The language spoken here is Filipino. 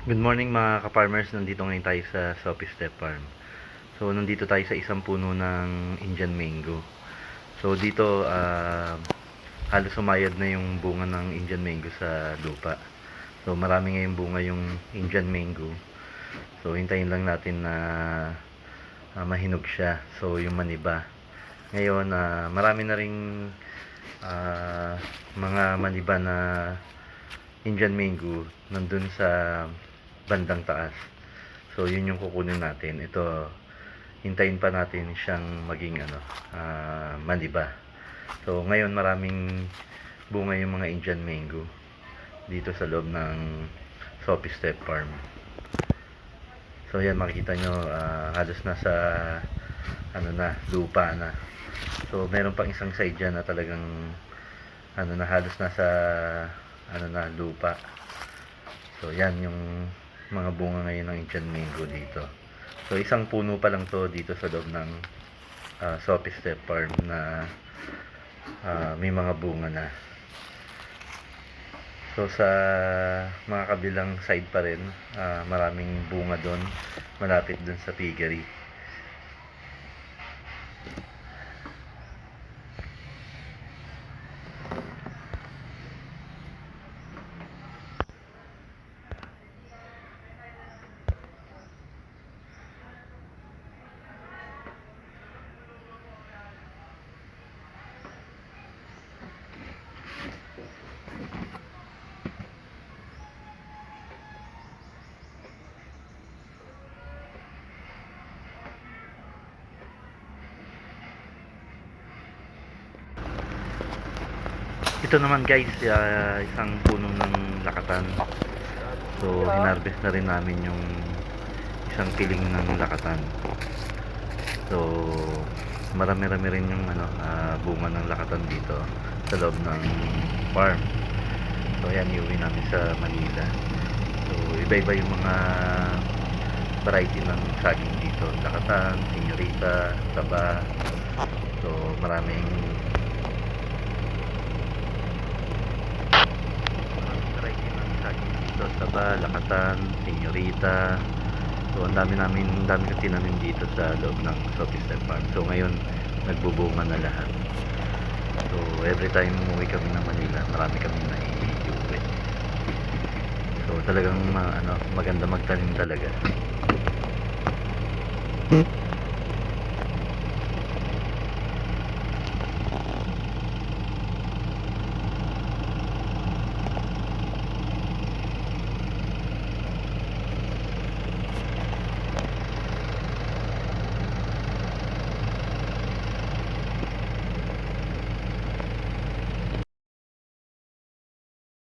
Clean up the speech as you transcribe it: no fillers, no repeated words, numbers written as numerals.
Good morning mga ka-farmers, nandito ngayon tayo sa Sophie Step Farm. So nandito tayo sa isang puno ng Indian Mango. So dito halos sumayad na yung bunga ng Indian Mango sa lupa. So marami ngayong bunga yung Indian Mango. So hintayin lang natin na mahinog siya. So yung maniba. Ngayon marami na ring mga maniba na Indian Mango nandun sa bandang taas. So yun yung kukunin natin. Ito, hintayin pa natin siyang maging maniba. So ngayon maraming bunga yung mga Indian Mango dito sa loob ng Sophie Step Farm. So yan, makikita nyo halos nasa lupa na. So meron pang isang side dyan na talagang halos nasa lupa. So yan yung mga bunga ngayon ng Indian Mango dito. So isang puno pa lang to dito sa loob ng Sophie Step Farm na may mga bunga na. So sa mga kabilang side pa rin, maraming bunga doon, malapit doon sa piggery. Ito naman guys, isang puno ng lakatan. So hinarvest na rin namin yung isang piling ng lakatan. So marami-rami rin yung bunga ng lakatan dito sa loob ng farm. So ayan, iuwi namin sa Manila. So iba-iba yung mga variety ng saging dito. Lakatan, senyorita, taba. So maraming variety ng saging dito. Taba, lakatan, senyorita. So ang dami ko tinanim dito sa loob ng Sophie Step Farm. So ngayon nagbubunga na lahat. So every time umuwi kami ng Manila, marami kami naiuwi. So talagang maganda magtanim talaga.